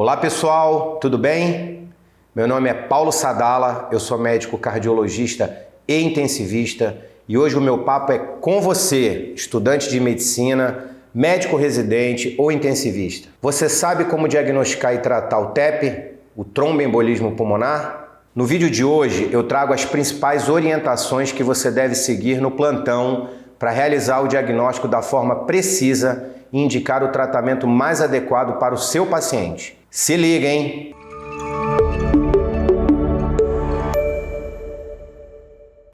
Olá pessoal, tudo bem? Meu nome é Paulo Sadala, eu sou médico cardiologista e intensivista e hoje o meu papo é com você, estudante de medicina, médico residente ou intensivista. Você sabe como diagnosticar e tratar o TEP, o tromboembolismo pulmonar? No vídeo de hoje eu trago as principais orientações que você deve seguir no plantão para realizar o diagnóstico da forma precisa e indicar o tratamento mais adequado para o seu paciente. Se liga, hein?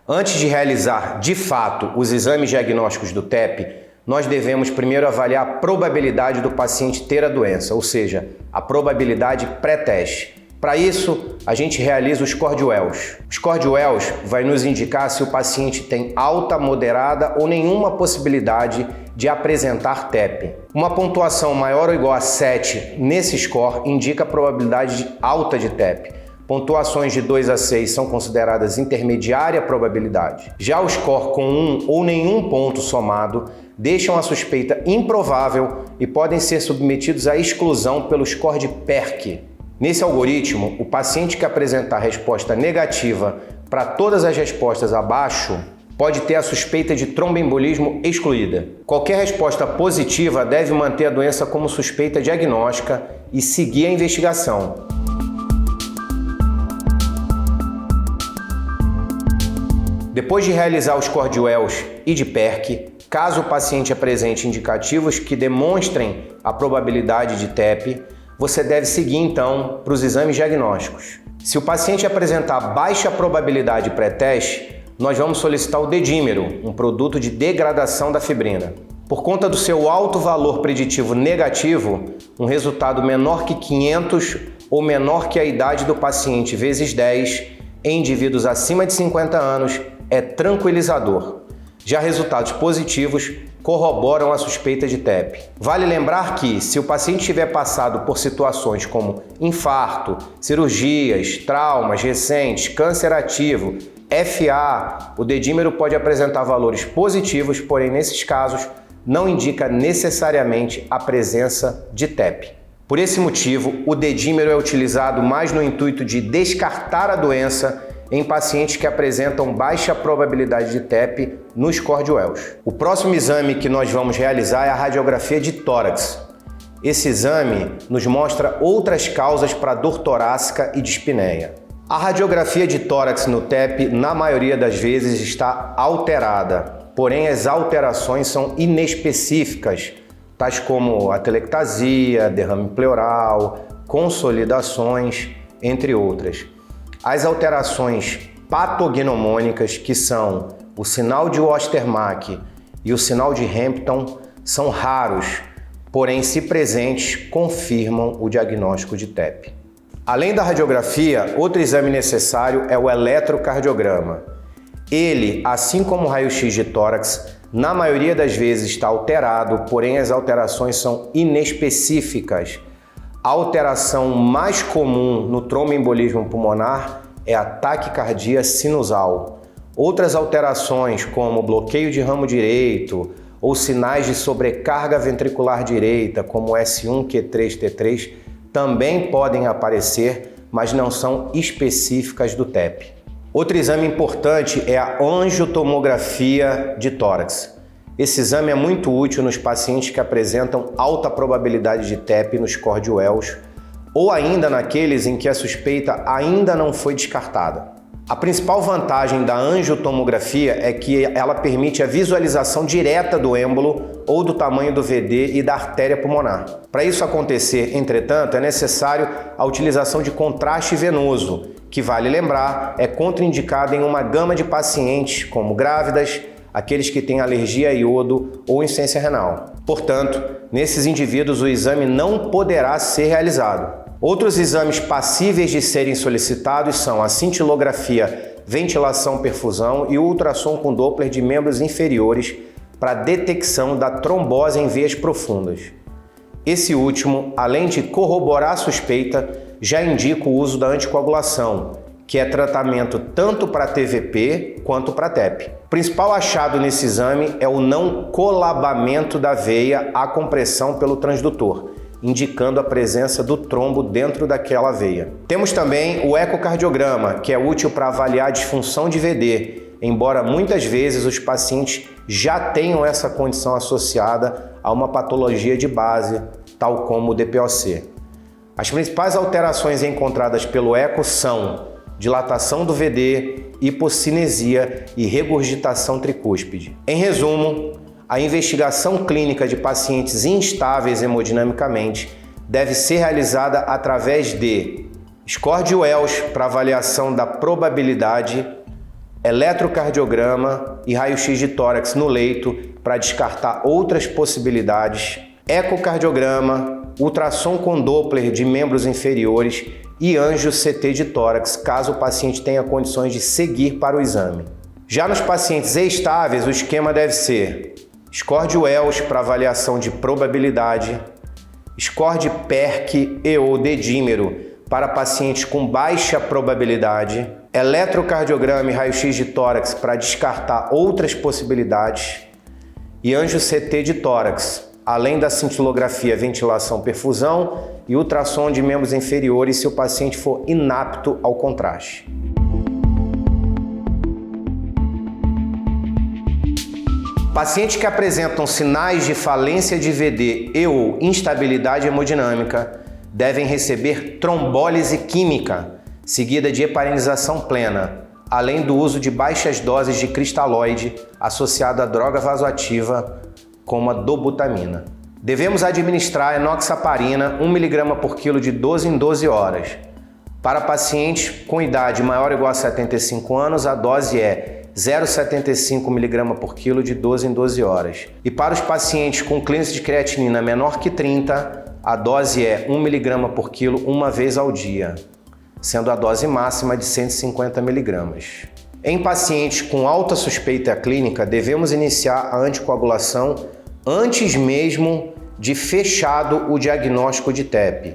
Antes de realizar, de fato, os exames diagnósticos do TEP, nós devemos primeiro avaliar a probabilidade do paciente ter a doença, ou seja, a probabilidade pré-teste. Para isso, a gente realiza o score de Wells. O score de Wells vai nos indicar se o paciente tem alta, moderada ou nenhuma possibilidade de apresentar TEP. Uma pontuação maior ou igual a 7 nesse score indica a probabilidade alta de TEP. Pontuações de 2 a 6 são consideradas intermediária probabilidade. Já o score com 1 ou nenhum ponto somado deixam a suspeita improvável e podem ser submetidos à exclusão pelo score de PERC. Nesse algoritmo, o paciente que apresentar resposta negativa para todas as respostas abaixo pode ter a suspeita de tromboembolismo excluída. Qualquer resposta positiva deve manter a doença como suspeita diagnóstica e seguir a investigação. Depois de realizar o score de Wells e de PERC, caso o paciente apresente indicativos que demonstrem a probabilidade de TEP, você deve seguir então para os exames diagnósticos. Se o paciente apresentar baixa probabilidade pré-teste, nós vamos solicitar o dedímero, um produto de degradação da fibrina. Por conta do seu alto valor preditivo negativo, um resultado menor que 500 ou menor que a idade do paciente vezes 10 em indivíduos acima de 50 anos é tranquilizador. Já resultados positivos corroboram a suspeita de TEP. Vale lembrar que, se o paciente tiver passado por situações como infarto, cirurgias, traumas recentes, câncer ativo, FA, o dedímero pode apresentar valores positivos, porém, nesses casos, não indica necessariamente a presença de TEP. Por esse motivo, o dedímero é utilizado mais no intuito de descartar a doença em pacientes que apresentam baixa probabilidade de TEP no score de Wells. O próximo exame que nós vamos realizar é a radiografia de tórax. Esse exame nos mostra outras causas para dor torácica e dispneia. A radiografia de tórax no TEP, na maioria das vezes, está alterada, porém as alterações são inespecíficas, tais como atelectasia, derrame pleural, consolidações, entre outras. As alterações patognomônicas, que são o sinal de Ostermark e o sinal de Hampton, são raros, porém, se presentes, confirmam o diagnóstico de TEP. Além da radiografia, outro exame necessário é o eletrocardiograma. Ele, assim como o raio-x de tórax, na maioria das vezes está alterado, porém as alterações são inespecíficas. A alteração mais comum no tromboembolismo pulmonar é a taquicardia sinusal. Outras alterações, como bloqueio de ramo direito ou sinais de sobrecarga ventricular direita, como S1, Q3, T3, também podem aparecer, mas não são específicas do TEP. Outro exame importante é a angiotomografia de tórax. Esse exame é muito útil nos pacientes que apresentam alta probabilidade de TEP no score de Wells ou ainda naqueles em que a suspeita ainda não foi descartada. A principal vantagem da angiotomografia é que ela permite a visualização direta do êmbolo ou do tamanho do VD e da artéria pulmonar. Para isso acontecer, entretanto, é necessário a utilização de contraste venoso, que, vale lembrar, é contraindicado em uma gama de pacientes, como grávidas, aqueles que têm alergia a iodo ou insuficiência renal. Portanto, nesses indivíduos o exame não poderá ser realizado. Outros exames passíveis de serem solicitados são a cintilografia, ventilação-perfusão e o ultrassom com Doppler de membros inferiores para detecção da trombose em veias profundas. Esse último, além de corroborar a suspeita, já indica o uso da anticoagulação, que é tratamento tanto para TVP quanto para TEP. O principal achado nesse exame é o não colabamento da veia à compressão pelo transdutor, indicando a presença do trombo dentro daquela veia. Temos também o ecocardiograma, que é útil para avaliar a disfunção de VD, embora muitas vezes os pacientes já tenham essa condição associada a uma patologia de base, tal como o DPOC. As principais alterações encontradas pelo eco são dilatação do VD, hipocinesia e regurgitação tricúspide. Em resumo, a investigação clínica de pacientes instáveis hemodinamicamente deve ser realizada através de score de Welch para avaliação da probabilidade, eletrocardiograma e raio-x de tórax no leito para descartar outras possibilidades, ecocardiograma, ultrassom com Doppler de membros inferiores e angio-CT de tórax, caso o paciente tenha condições de seguir para o exame. Já nos pacientes estáveis, o esquema deve ser score de Welch para avaliação de probabilidade, score de PERC e ou dedímero para pacientes com baixa probabilidade, eletrocardiograma e raio-x de tórax para descartar outras possibilidades e angio-CT de tórax, além da cintilografia, ventilação, perfusão e ultrassom de membros inferiores se o paciente for inapto ao contraste. Pacientes que apresentam sinais de falência de VD e ou instabilidade hemodinâmica devem receber trombólise química, seguida de heparinização plena, além do uso de baixas doses de cristalóide associado a droga vasoativa como a dobutamina. Devemos administrar enoxaparina 1 mg por quilo de 12 em 12 horas. Para pacientes com idade maior ou igual a 75 anos, a dose é 0,75 mg por quilo de 12 em 12 horas. E para os pacientes com clearance de creatinina menor que 30, a dose é 1 mg por quilo uma vez ao dia, sendo a dose máxima de 150 mg. Em pacientes com alta suspeita clínica, devemos iniciar a anticoagulação antes mesmo de fechado o diagnóstico de TEP.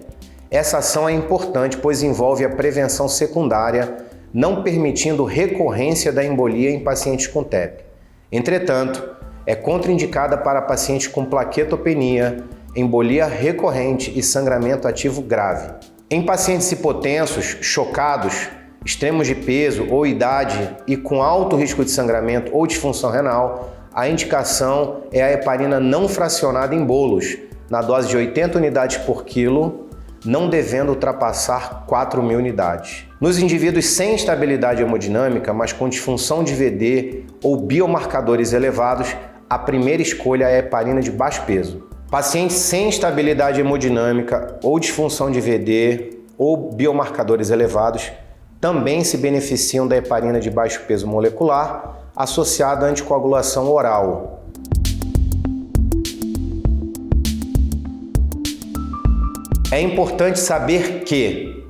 Essa ação é importante, pois envolve a prevenção secundária, não permitindo recorrência da embolia em pacientes com TEP. Entretanto, é contraindicada para pacientes com plaquetopenia, embolia recorrente e sangramento ativo grave. Em pacientes hipotensos, chocados, extremos de peso ou idade e com alto risco de sangramento ou disfunção renal, a indicação é a heparina não fracionada em bolos, na dose de 80 unidades por quilo, não devendo ultrapassar 4.000 unidades. Nos indivíduos sem estabilidade hemodinâmica, mas com disfunção de VD ou biomarcadores elevados, a primeira escolha é a heparina de baixo peso. Pacientes sem estabilidade hemodinâmica ou disfunção de VD ou biomarcadores elevados também se beneficiam da heparina de baixo peso molecular associada à anticoagulação oral. É importante saber que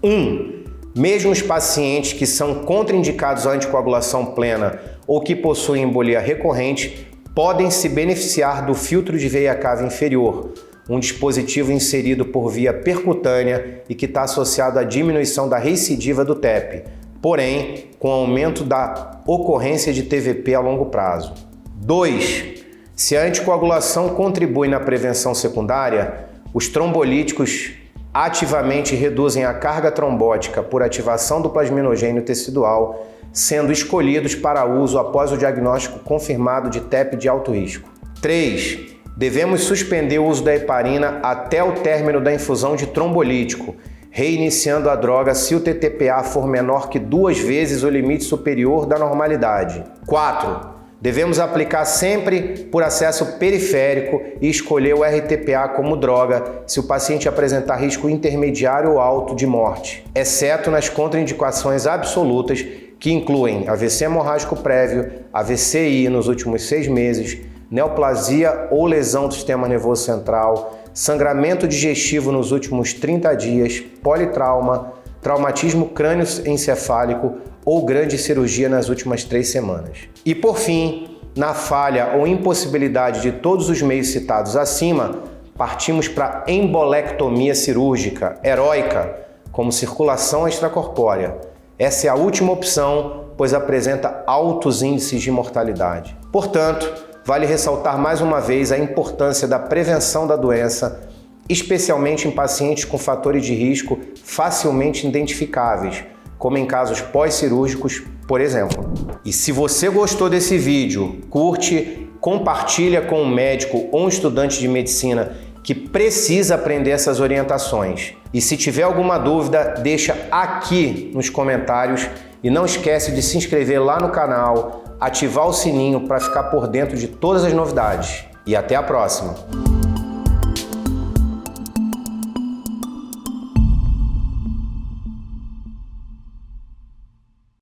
1. Mesmo os pacientes que são contraindicados à anticoagulação plena ou que possuem embolia recorrente podem se beneficiar do filtro de veia cava inferior, um dispositivo inserido por via percutânea e que está associado à diminuição da recidiva do TEP, porém com aumento da ocorrência de TVP a longo prazo. 2. Se a anticoagulação contribui na prevenção secundária, os trombolíticos ativamente reduzem a carga trombótica por ativação do plasminogênio tecidual, sendo escolhidos para uso após o diagnóstico confirmado de TEP de alto risco. 3. Devemos suspender o uso da heparina até o término da infusão de trombolítico, reiniciando a droga se o TTPA for menor que 2 vezes o limite superior da normalidade. 4. Devemos aplicar sempre por acesso periférico e escolher o RTPA como droga se o paciente apresentar risco intermediário ou alto de morte, exceto nas contraindicações absolutas que incluem AVC hemorrágico prévio, AVCI nos últimos 6 meses, neoplasia ou lesão do sistema nervoso central, sangramento digestivo nos últimos 30 dias, politrauma, traumatismo crânioencefálico ou grande cirurgia nas últimas 3 semanas. E por fim, na falha ou impossibilidade de todos os meios citados acima, partimos para embolectomia cirúrgica heróica, como circulação extracorpórea. Essa é a última opção, pois apresenta altos índices de mortalidade. Portanto, vale ressaltar mais uma vez a importância da prevenção da doença especialmente em pacientes com fatores de risco facilmente identificáveis, como em casos pós-cirúrgicos, por exemplo. E se você gostou desse vídeo, curte, compartilha com um médico ou um estudante de medicina que precisa aprender essas orientações. E se tiver alguma dúvida, deixa aqui nos comentários e não esquece de se inscrever lá no canal, ativar o sininho para ficar por dentro de todas as novidades. E até a próxima!